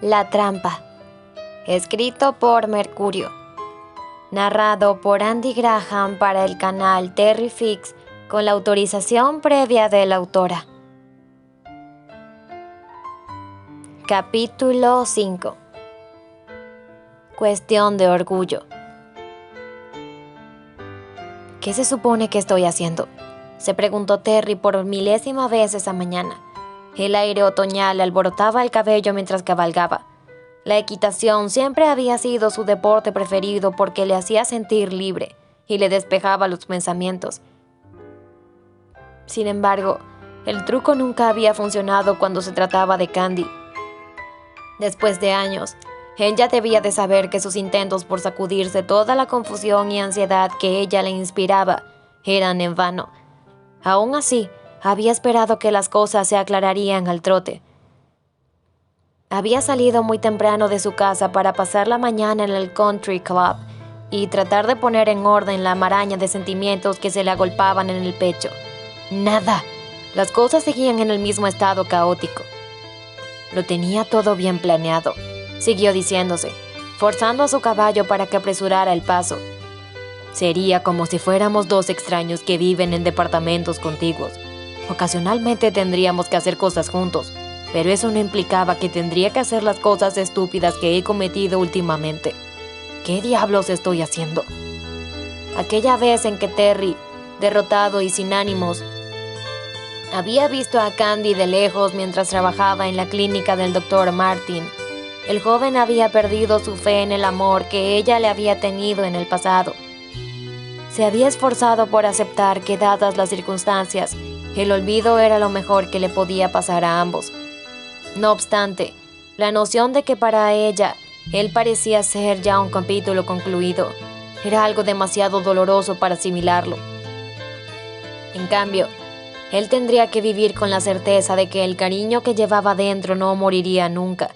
La trampa. Escrito por Mercurio. Narrado por Andy Graham para el canal Terry Fix con la autorización previa de la autora. Capítulo 5. Cuestión de orgullo. ¿Qué se supone que estoy haciendo?, se preguntó Terry por milésima vez esa mañana. El aire otoñal le alborotaba el cabello mientras cabalgaba. La equitación siempre había sido su deporte preferido porque le hacía sentir libre y le despejaba los pensamientos. Sin embargo, el truco nunca había funcionado cuando se trataba de Candy. Después de años, ella debía de saber que sus intentos por sacudirse toda la confusión y ansiedad que ella le inspiraba eran en vano. Aún así, había esperado que las cosas se aclararían al trote. Había salido muy temprano de su casa para pasar la mañana en el country club y tratar de poner en orden la maraña de sentimientos que se le agolpaban en el pecho. Nada. Las cosas seguían en el mismo estado caótico. Lo tenía todo bien planeado, siguió diciéndose, forzando a su caballo para que apresurara el paso. Sería como si fuéramos dos extraños que viven en departamentos contiguos. Ocasionalmente tendríamos que hacer cosas juntos, pero eso no implicaba que tendría que hacer las cosas estúpidas que he cometido últimamente. ¿Qué diablos estoy haciendo? Aquella vez en que Terry, derrotado y sin ánimos, había visto a Candy de lejos mientras trabajaba en la clínica del Dr. Martin, el joven había perdido su fe en el amor que ella le había tenido en el pasado. Se había esforzado por aceptar que, dadas las circunstancias, el olvido era lo mejor que le podía pasar a ambos. No obstante, la noción de que para ella él parecía ser ya un capítulo concluido era algo demasiado doloroso para asimilarlo. En cambio, él tendría que vivir con la certeza de que el cariño que llevaba dentro no moriría nunca,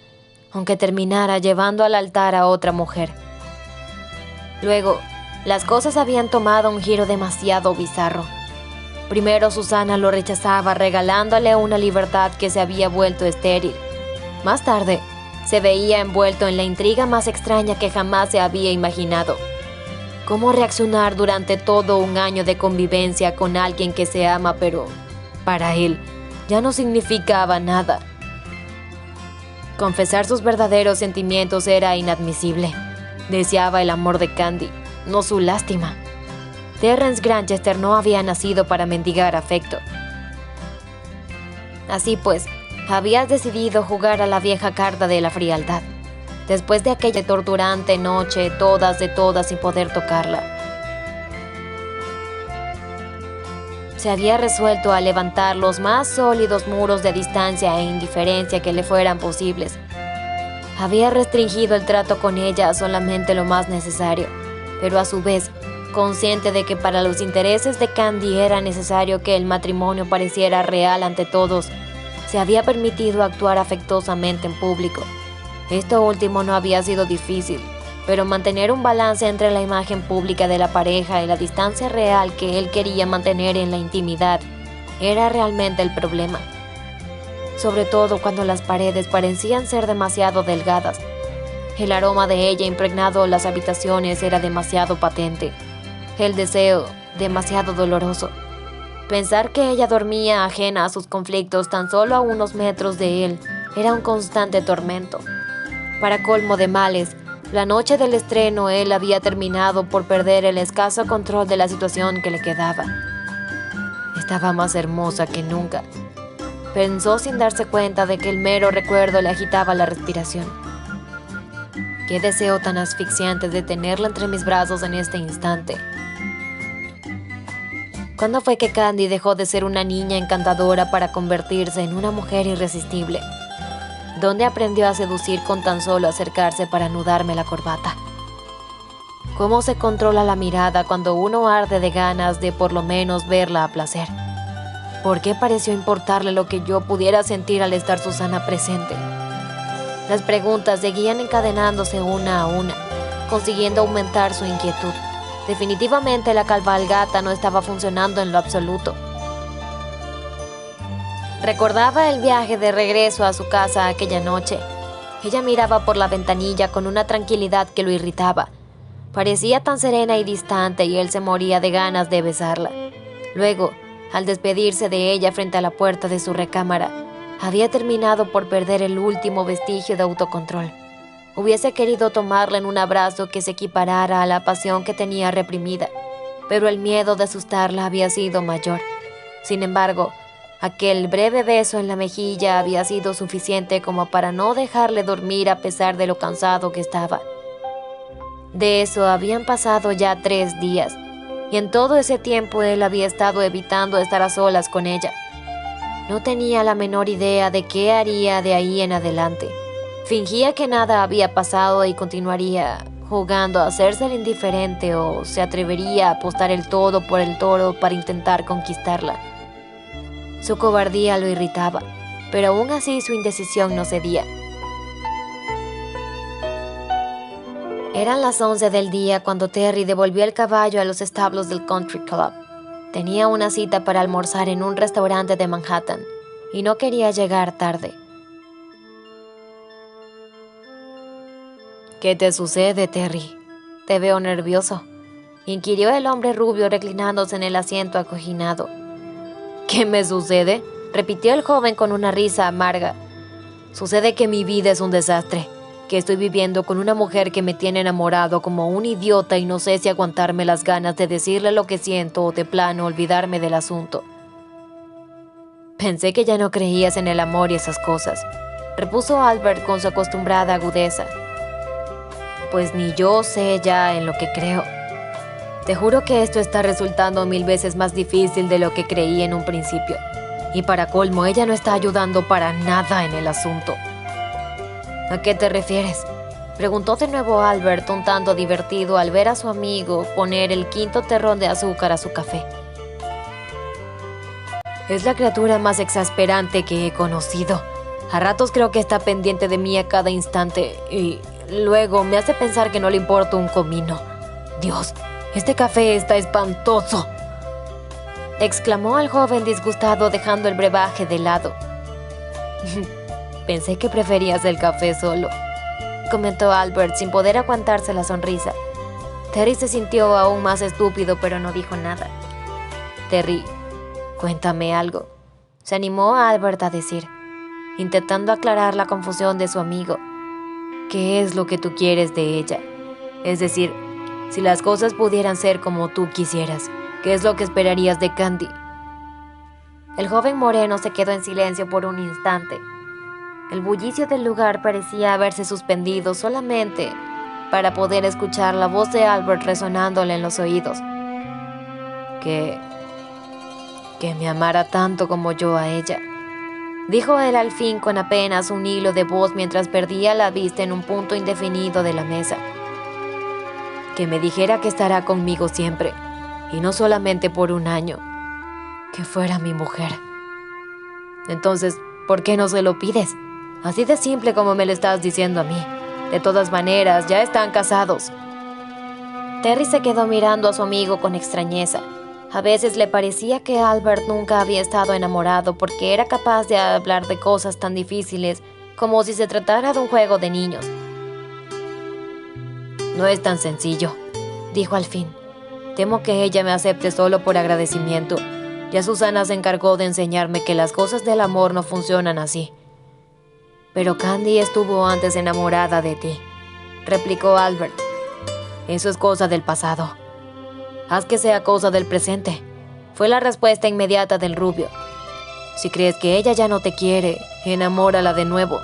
aunque terminara llevando al altar a otra mujer. Luego, las cosas habían tomado un giro demasiado bizarro. Primero Susana lo rechazaba regalándole una libertad que se había vuelto estéril. Más tarde, se veía envuelto en la intriga más extraña que jamás se había imaginado. ¿Cómo reaccionar durante todo un año de convivencia con alguien que se ama pero, para él, ya no significaba nada? Confesar sus verdaderos sentimientos era inadmisible. Deseaba el amor de Candy, no su lástima. Terrence Granchester no había nacido para mendigar afecto. Así pues, habías decidido jugar a la vieja carta de la frialdad. Después de aquella torturante noche, todas de todas sin poder tocarla, se había resuelto a levantar los más sólidos muros de distancia e indiferencia que le fueran posibles. Había restringido el trato con ella a solamente lo más necesario, pero a su vez, consciente de que para los intereses de Candy era necesario que el matrimonio pareciera real ante todos, se había permitido actuar afectuosamente en público. Esto último no había sido difícil, pero mantener un balance entre la imagen pública de la pareja y la distancia real que él quería mantener en la intimidad era realmente el problema. Sobre todo cuando las paredes parecían ser demasiado delgadas. El aroma de ella impregnado las habitaciones era demasiado patente. El deseo, demasiado doloroso. Pensar que ella dormía ajena a sus conflictos tan solo a unos metros de él era un constante tormento. Para colmo de males, la noche del estreno él había terminado por perder el escaso control de la situación que le quedaba. Estaba más hermosa que nunca. Pensó sin darse cuenta de que el mero recuerdo le agitaba la respiración. Qué deseo tan asfixiante de tenerla entre mis brazos en este instante. ¿Cuándo fue que Candy dejó de ser una niña encantadora para convertirse en una mujer irresistible? ¿Dónde aprendió a seducir con tan solo acercarse para anudarme la corbata? ¿Cómo se controla la mirada cuando uno arde de ganas de por lo menos verla a placer? ¿Por qué pareció importarle lo que yo pudiera sentir al estar Susana presente? Las preguntas seguían encadenándose una a una, consiguiendo aumentar su inquietud. Definitivamente la cabalgata no estaba funcionando en lo absoluto. Recordaba el viaje de regreso a su casa aquella noche. Ella miraba por la ventanilla con una tranquilidad que lo irritaba. Parecía tan serena y distante y él se moría de ganas de besarla. Luego, al despedirse de ella frente a la puerta de su recámara, había terminado por perder el último vestigio de autocontrol. Hubiese querido tomarla en un abrazo que se equiparara a la pasión que tenía reprimida, pero el miedo de asustarla había sido mayor. Sin embargo, aquel breve beso en la mejilla había sido suficiente como para no dejarle dormir a pesar de lo cansado que estaba. De eso habían pasado ya 3 días, y en todo ese tiempo él había estado evitando estar a solas con ella. No tenía la menor idea de qué haría de ahí en adelante. Fingía que nada había pasado y continuaría jugando a hacerse el indiferente, o se atrevería a apostar el todo por el toro para intentar conquistarla. Su cobardía lo irritaba, pero aún así su indecisión no cedía. Eran las 11 del día cuando Terry devolvió el caballo a los establos del Country Club. Tenía una cita para almorzar en un restaurante de Manhattan y no quería llegar tarde. «¿Qué te sucede, Terry? Te veo nervioso», inquirió el hombre rubio reclinándose en el asiento acoginado. «¿Qué me sucede?», repitió el joven con una risa amarga. «Sucede que mi vida es un desastre, que estoy viviendo con una mujer que me tiene enamorado como un idiota y no sé si aguantarme las ganas de decirle lo que siento o de plano olvidarme del asunto». «Pensé que ya no creías en el amor y esas cosas», repuso Albert con su acostumbrada agudeza. «Pues ni yo sé ya en lo que creo. Te juro que esto está resultando 1000 veces más difícil de lo que creí en un principio. Y para colmo, ella no está ayudando para nada en el asunto». «¿A qué te refieres?», preguntó de nuevo Albert, un tanto divertido al ver a su amigo poner el 5º terrón de azúcar a su café. «Es la criatura más exasperante que he conocido. A ratos creo que está pendiente de mí a cada instante y luego me hace pensar que no le importa un comino. Dios, este café está espantoso», exclamó el joven disgustado dejando el brebaje de lado. «Pensé que preferías el café solo», comentó Albert sin poder aguantarse la sonrisa. Terry se sintió aún más estúpido, pero no dijo nada. «Terry, cuéntame algo», se animó a Albert a decir, intentando aclarar la confusión de su amigo. «¿Qué es lo que tú quieres de ella? Es decir, si las cosas pudieran ser como tú quisieras, ¿qué es lo que esperarías de Candy?». El joven moreno se quedó en silencio por un instante. El bullicio del lugar parecía haberse suspendido solamente para poder escuchar la voz de Albert resonándole en los oídos. Que me amara tanto como yo a ella», dijo él al fin con apenas un hilo de voz mientras perdía la vista en un punto indefinido de la mesa. «Que me dijera que estará conmigo siempre, y no solamente por un año. Que fuera mi mujer». «Entonces, ¿por qué no se lo pides? Así de simple como me lo estás diciendo a mí. De todas maneras, ya están casados». Terry se quedó mirando a su amigo con extrañeza. A veces le parecía que Albert nunca había estado enamorado porque era capaz de hablar de cosas tan difíciles como si se tratara de un juego de niños. «No es tan sencillo», dijo al fin. «Temo que ella me acepte solo por agradecimiento. Ya Susana se encargó de enseñarme que las cosas del amor no funcionan así». «Pero Candy estuvo antes enamorada de ti», replicó Albert. «Eso es cosa del pasado. Haz que sea cosa del presente», fue la respuesta inmediata del rubio. «Si crees que ella ya no te quiere, enamórala de nuevo.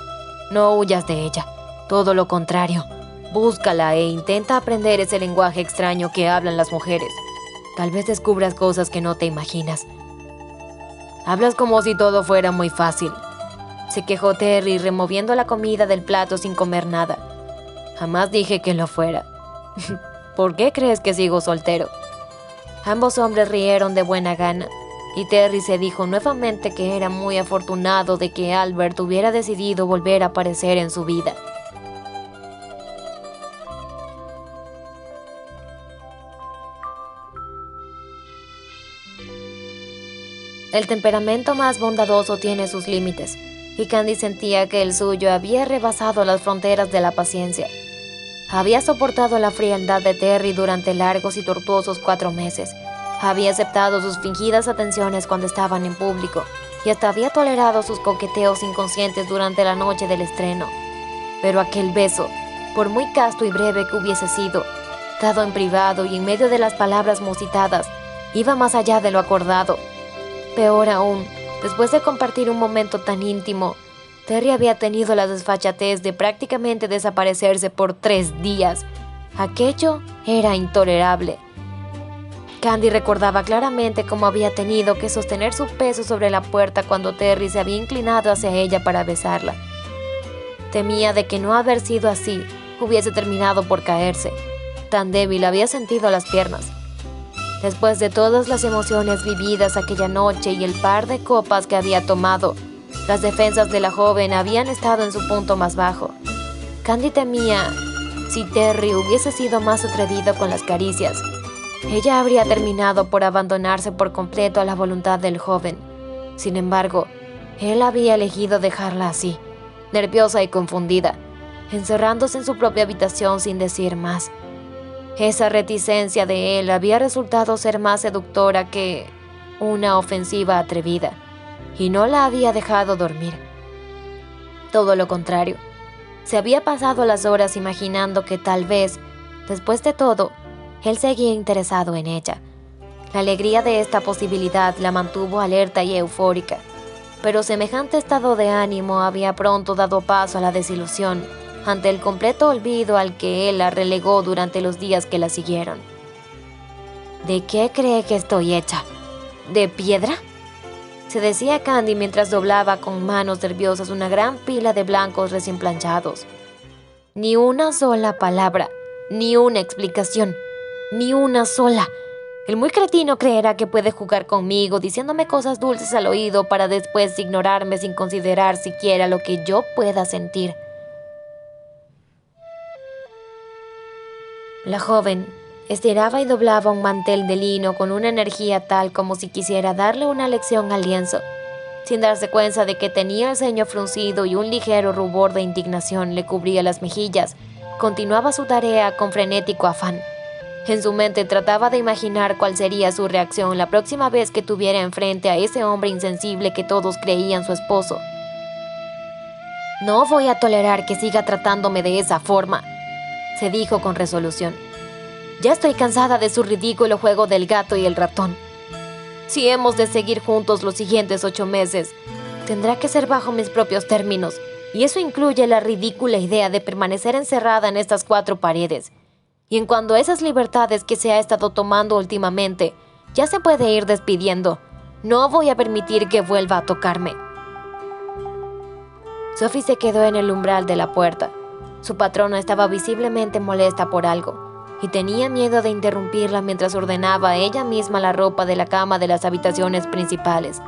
No huyas de ella. Todo lo contrario, búscala e intenta aprender ese lenguaje extraño que hablan las mujeres. Tal vez descubras cosas que no te imaginas». «Hablas como si todo fuera muy fácil», se quejó Terry removiendo la comida del plato sin comer nada. «Jamás dije que lo fuera». «¿Por qué crees que sigo soltero?». Ambos hombres rieron de buena gana, y Terry se dijo nuevamente que era muy afortunado de que Albert hubiera decidido volver a aparecer en su vida. El temperamento más bondadoso tiene sus límites. y Candy sentía que el suyo había rebasado las fronteras de la paciencia. Había soportado la frialdad de Terry durante largos y tortuosos 4 meses. Había aceptado sus fingidas atenciones cuando estaban en público y hasta había tolerado sus coqueteos inconscientes durante la noche del estreno. Pero aquel beso, por muy casto y breve que hubiese sido, dado en privado y en medio de las palabras musitadas, iba más allá de lo acordado. Peor aún, después de compartir un momento tan íntimo, Terry había tenido la desfachatez de prácticamente desaparecerse por 3 días. Aquello era intolerable. Candy recordaba claramente cómo había tenido que sostener su peso sobre la puerta cuando Terry se había inclinado hacia ella para besarla. Temía de que no haber sido así, hubiese terminado por caerse. Tan débil había sentido las piernas. Después de todas las emociones vividas aquella noche y el par de copas que había tomado, las defensas de la joven habían estado en su punto más bajo. Candy temía, si Terry hubiese sido más atrevido con las caricias, ella habría terminado por abandonarse por completo a la voluntad del joven. Sin embargo, él había elegido dejarla así, nerviosa y confundida, encerrándose en su propia habitación sin decir más. Esa reticencia de él había resultado ser más seductora que una ofensiva atrevida, y no la había dejado dormir. Todo lo contrario, se había pasado las horas imaginando que tal vez, después de todo, él seguía interesado en ella. La alegría de esta posibilidad la mantuvo alerta y eufórica, pero semejante estado de ánimo había pronto dado paso a la desilusión ante el completo olvido al que él la relegó durante los días que la siguieron. ¿De qué cree que estoy hecha? ¿De piedra?, se decía Candy mientras doblaba con manos nerviosas una gran pila de blancos recién planchados. Ni una sola palabra, ni una explicación, ni una sola. El muy cretino creerá que puede jugar conmigo diciéndome cosas dulces al oído para después ignorarme sin considerar siquiera lo que yo pueda sentir. La joven estiraba y doblaba un mantel de lino con una energía tal como si quisiera darle una lección al lienzo. Sin darse cuenta de que tenía el ceño fruncido y un ligero rubor de indignación le cubría las mejillas, continuaba su tarea con frenético afán. En su mente trataba de imaginar cuál sería su reacción la próxima vez que tuviera enfrente a ese hombre insensible que todos creían su esposo. «No voy a tolerar que siga tratándome de esa forma», se dijo con resolución. «Ya estoy cansada de su ridículo juego del gato y el ratón. Si hemos de seguir juntos los siguientes 8 meses, tendrá que ser bajo mis propios términos, y eso incluye la ridícula idea de permanecer encerrada en estas 4 paredes. Y en cuanto a esas libertades que se ha estado tomando últimamente, ya se puede ir despidiendo. No voy a permitir que vuelva a tocarme». Sophie se quedó en el umbral de la puerta. Su patrona estaba visiblemente molesta por algo, y tenía miedo de interrumpirla mientras ordenaba ella misma la ropa de la cama de las habitaciones principales.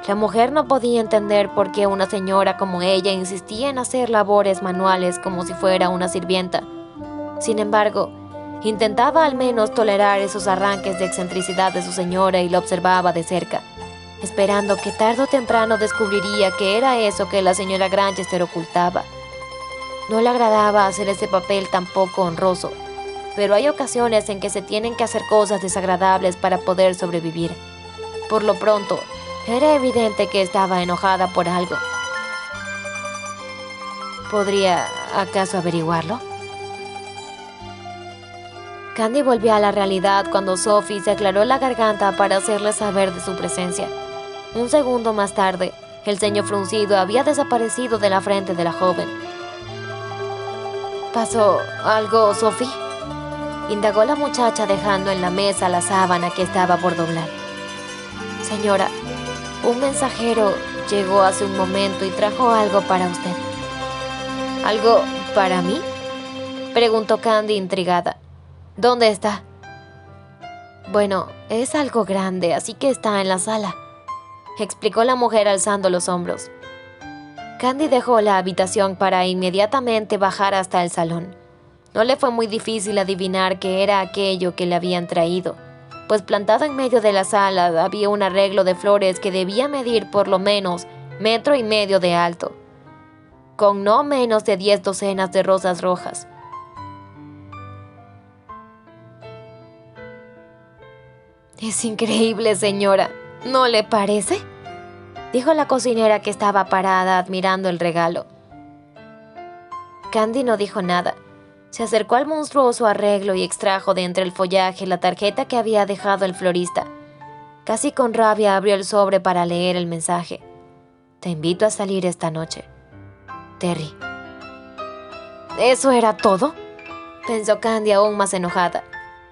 La mujer no podía entender por qué una señora como ella insistía en hacer labores manuales como si fuera una sirvienta. Sin embargo, intentaba al menos tolerar esos arranques de excentricidad de su señora y la observaba de cerca, esperando que tarde o temprano descubriría que era eso que la señora Granchester ocultaba. No le agradaba hacer ese papel tan poco honroso, pero hay ocasiones en que se tienen que hacer cosas desagradables para poder sobrevivir. Por lo pronto, era evidente que estaba enojada por algo. ¿Podría acaso averiguarlo? Candy volvió a la realidad cuando Sophie se aclaró la garganta para hacerle saber de su presencia. Un segundo más tarde, el ceño fruncido había desaparecido de la frente de la joven. ¿Pasó algo, Sophie?, indagó la muchacha dejando en la mesa la sábana que estaba por doblar. «Señora, un mensajero llegó hace un momento y trajo algo para usted». «¿Algo para mí?», preguntó Candy intrigada. «¿Dónde está?». «Bueno, es algo grande, así que está en la sala», explicó la mujer alzando los hombros. Candy dejó la habitación para inmediatamente bajar hasta el salón. No le fue muy difícil adivinar qué era aquello que le habían traído, pues plantado en medio de la sala había un arreglo de flores que debía medir por lo menos 1,5 metros de alto, con no menos de 10 docenas de rosas rojas. «Es increíble, señora, ¿no le parece?», dijo la cocinera, que estaba parada admirando el regalo. Candy no dijo nada. Se acercó al monstruoso arreglo y extrajo de entre el follaje la tarjeta que había dejado el florista. Casi con rabia abrió el sobre para leer el mensaje. «Te invito a salir esta noche, Terry». ¿Eso era todo?, pensó Candy, aún más enojada.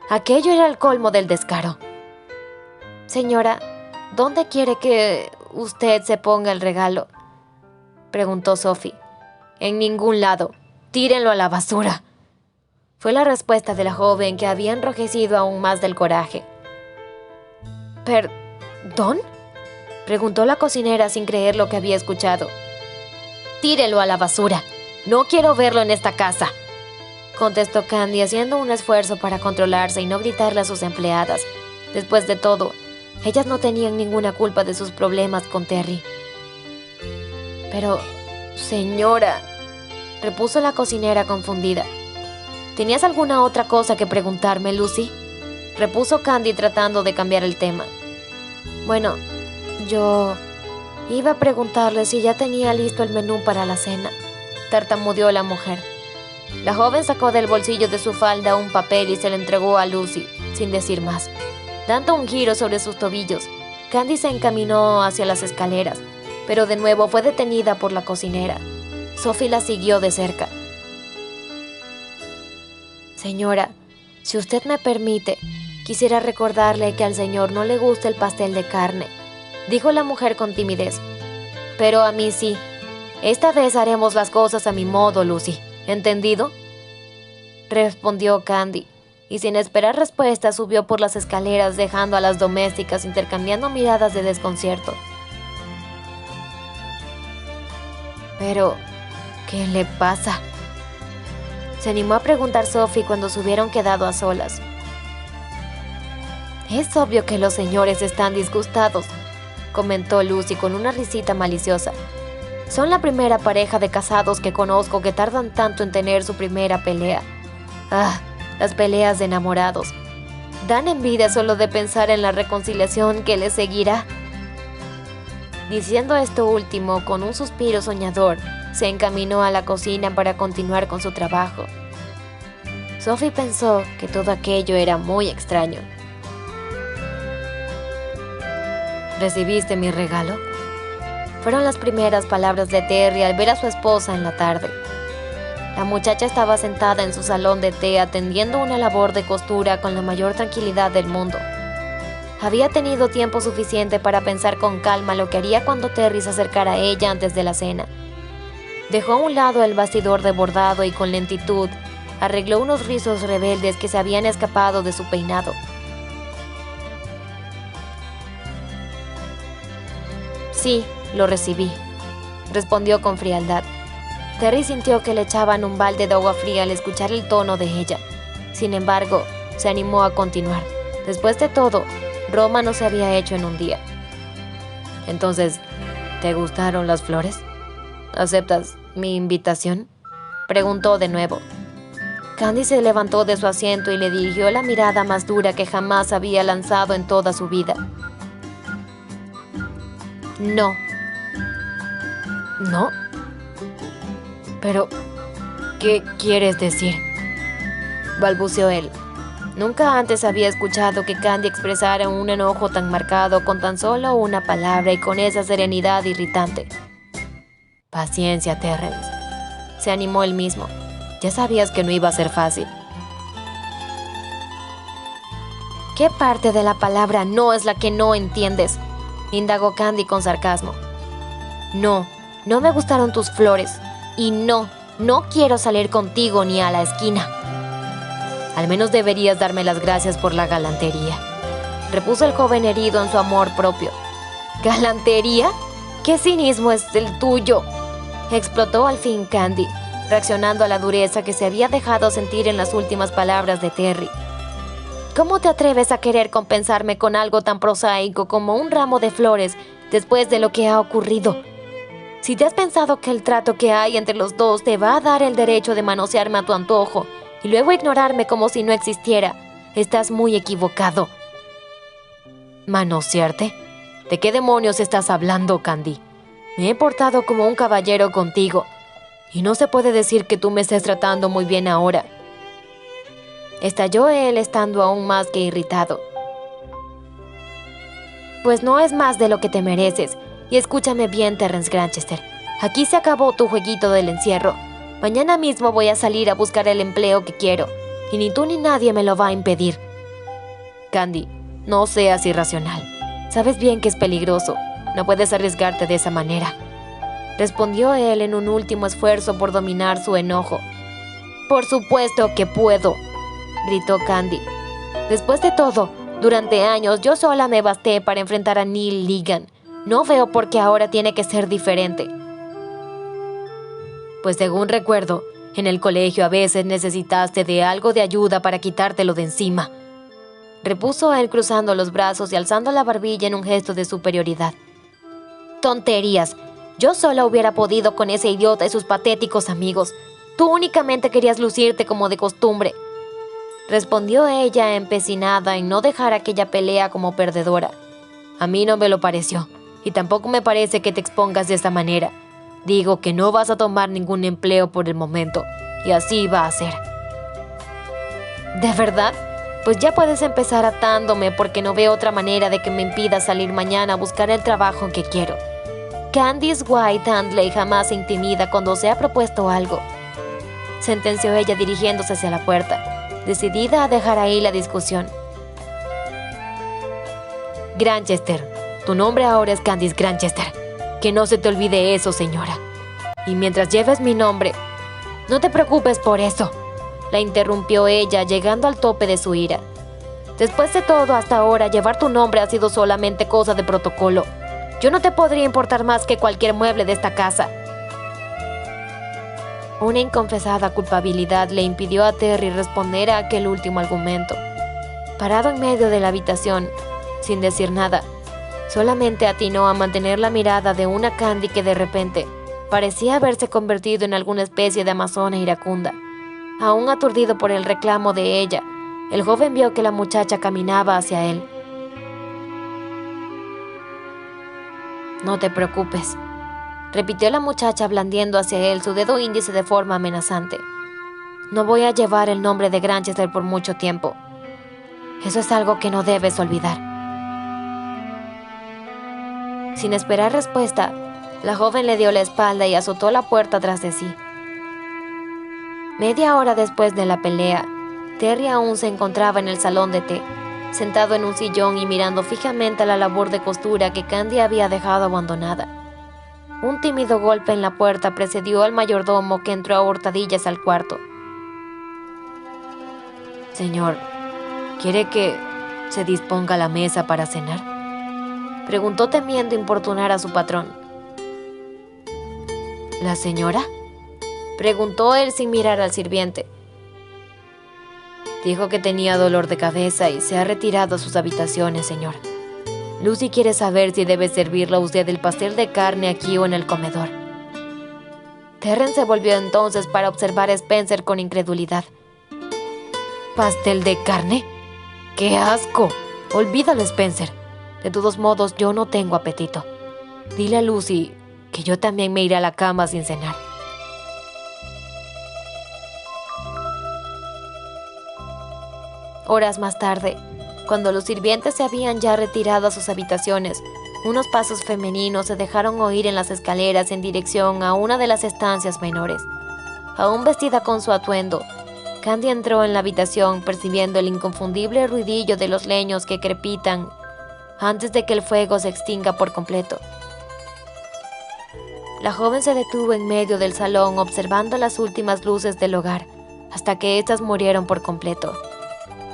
Aquello era el colmo del descaro. «Señora, ¿dónde quiere que usted se ponga el regalo?», preguntó Sophie. «En ningún lado. Tírenlo a la basura», fue la respuesta de la joven, que había enrojecido aún más del coraje. «¿Perdón?», preguntó la cocinera sin creer lo que había escuchado. «Tírelo a la basura. No quiero verlo en esta casa», contestó Candy, haciendo un esfuerzo para controlarse y no gritarle a sus empleadas. Después de todo, ellas no tenían ninguna culpa de sus problemas con Terry. «Pero, señora», repuso la cocinera confundida. «¿Tenías alguna otra cosa que preguntarme, Lucy?», repuso Candy, tratando de cambiar el tema. «Bueno, yo iba a preguntarle si ya tenía listo el menú para la cena», tartamudeó la mujer. La joven sacó del bolsillo de su falda un papel y se lo entregó a Lucy, sin decir más. Dando un giro sobre sus tobillos, Candy se encaminó hacia las escaleras, pero de nuevo fue detenida por la cocinera. Sophie la siguió de cerca. «Señora, si usted me permite, quisiera recordarle que al señor no le gusta el pastel de carne», dijo la mujer con timidez. «Pero a mí sí. Esta vez haremos las cosas a mi modo, Lucy. ¿Entendido?», respondió Candy, y sin esperar respuesta subió por las escaleras, dejando a las domésticas intercambiando miradas de desconcierto. «¿Pero qué le pasa?», se animó a preguntar Sophie cuando se hubieron quedado a solas. «Es obvio que los señores están disgustados», comentó Lucy con una risita maliciosa. «Son la primera pareja de casados que conozco que tardan tanto en tener su primera pelea. Ah, las peleas de enamorados. Dan envidia solo de pensar en la reconciliación que les seguirá». Diciendo esto último, con un suspiro soñador, se encaminó a la cocina para continuar con su trabajo. Sophie pensó que todo aquello era muy extraño. «¿Recibiste mi regalo?», fueron las primeras palabras de Terry al ver a su esposa en la tarde. La muchacha estaba sentada en su salón de té atendiendo una labor de costura con la mayor tranquilidad del mundo. Había tenido tiempo suficiente para pensar con calma lo que haría cuando Terry se acercara a ella antes de la cena. Dejó a un lado el bastidor de bordado y con lentitud arregló unos rizos rebeldes que se habían escapado de su peinado. «Sí, lo recibí», respondió con frialdad. Terry sintió que le echaban un balde de agua fría al escuchar el tono de ella. Sin embargo, se animó a continuar. Después de todo, Roma no se había hecho en un día. «Entonces, ¿te gustaron las flores? ¿Aceptas mi invitación?», preguntó de nuevo. Candy se levantó de su asiento y le dirigió la mirada más dura que jamás había lanzado en toda su vida. «No». «¿No? Pero, ¿qué quieres decir?», balbuceó él. Nunca antes había escuchado que Candy expresara un enojo tan marcado con tan solo una palabra y con esa serenidad irritante. «Paciencia, Terrence», se animó él mismo. «Ya sabías que no iba a ser fácil». «¿Qué parte de la palabra no es la que no entiendes?», indagó Candy con sarcasmo. «No, no me gustaron tus flores. Y no quiero salir contigo ni a la esquina». «Al menos deberías darme las gracias por la galantería», repuso el joven herido en su amor propio. «¿Galantería? ¿Qué cinismo es el tuyo?», explotó al fin Candy, reaccionando a la dureza que se había dejado sentir en las últimas palabras de Terry. «¿Cómo te atreves a querer compensarme con algo tan prosaico como un ramo de flores después de lo que ha ocurrido?», Si te has pensado que el trato que hay entre los dos te va a dar el derecho de manosearme a tu antojo y luego ignorarme como si no existiera, estás muy equivocado. ¿Manosearte? ¿De qué demonios estás hablando, Candy? Me he portado como un caballero contigo, y no se puede decir que tú me estés tratando muy bien ahora. Estalló él, estando aún más que irritado. Pues no es más de lo que te mereces, y escúchame bien, Terrence Granchester. Aquí se acabó tu jueguito del encierro. Mañana mismo voy a salir a buscar el empleo que quiero, y ni tú ni nadie me lo va a impedir. Candy, no seas irracional. Sabes bien que es peligroso. No puedes arriesgarte de esa manera. Respondió él en un último esfuerzo por dominar su enojo. Por supuesto que puedo, gritó Candy. Después de todo, durante años yo sola me basté para enfrentar a Neil Ligan. No veo por qué ahora tiene que ser diferente. Pues según recuerdo, en el colegio a veces necesitaste de algo de ayuda para quitártelo de encima. Repuso él cruzando los brazos y alzando la barbilla en un gesto de superioridad. Tonterías. Yo sola hubiera podido con ese idiota y sus patéticos amigos. Tú únicamente querías lucirte como de costumbre. Respondió ella, empecinada en no dejar aquella pelea como perdedora. A mí no me lo pareció, y tampoco me parece que te expongas de esta manera. Digo que no vas a tomar ningún empleo por el momento, y así va a ser. ¿De verdad? Pues ya puedes empezar atándome porque no veo otra manera de que me impida salir mañana a buscar el trabajo que quiero. Candice White Handley jamás se intimida cuando se ha propuesto algo, sentenció ella dirigiéndose hacia la puerta, decidida a dejar ahí la discusión. Granchester, tu nombre ahora es Candice Granchester. Que no se te olvide eso, señora. Y mientras lleves mi nombre, no te preocupes por eso, la interrumpió ella, llegando al tope de su ira. Después de todo, hasta ahora, llevar tu nombre ha sido solamente cosa de protocolo. Yo no te podría importar más que cualquier mueble de esta casa. Una inconfesada culpabilidad le impidió a Terry responder a aquel último argumento. Parado en medio de la habitación, sin decir nada, solamente atinó a mantener la mirada de una Candy que de repente parecía haberse convertido en alguna especie de amazona iracunda. Aún aturdido por el reclamo de ella, el joven vio que la muchacha caminaba hacia él. No te preocupes, repitió la muchacha blandiendo hacia él su dedo índice de forma amenazante. No voy a llevar el nombre de Granchester por mucho tiempo. Eso es algo que no debes olvidar. Sin esperar respuesta, la joven le dio la espalda y azotó la puerta tras de sí. Media hora después de la pelea, Terry aún se encontraba en el salón de té, sentado en un sillón y mirando fijamente a la labor de costura que Candy había dejado abandonada. Un tímido golpe en la puerta precedió al mayordomo, que entró a hurtadillas al cuarto. Señor, ¿quiere que se disponga la mesa para cenar?, preguntó temiendo importunar a su patrón. ¿La señora?, preguntó él sin mirar al sirviente. Dijo que tenía dolor de cabeza y se ha retirado a sus habitaciones, señor. Lucy quiere saber si debe servirle a usted el pastel de carne aquí o en el comedor. Terrence se volvió entonces para observar a Spencer con incredulidad. ¿Pastel de carne? ¡Qué asco! Olvídalo, Spencer. De todos modos, yo no tengo apetito. Dile a Lucy que yo también me iré a la cama sin cenar. Horas más tarde, cuando los sirvientes se habían ya retirado a sus habitaciones, unos pasos femeninos se dejaron oír en las escaleras en dirección a una de las estancias menores. Aún vestida con su atuendo, Candy entró en la habitación percibiendo el inconfundible ruidillo de los leños que crepitan antes de que el fuego se extinga por completo. La joven se detuvo en medio del salón observando las últimas luces del hogar, hasta que éstas murieron por completo.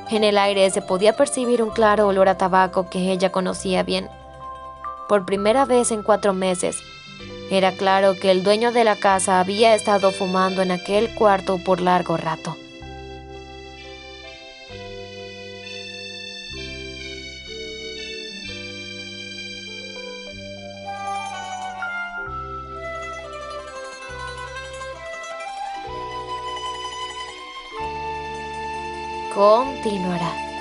En el aire se podía percibir un claro olor a tabaco que ella conocía bien. Por primera vez en 4 meses, era claro que el dueño de la casa había estado fumando en aquel cuarto por largo rato. continuará.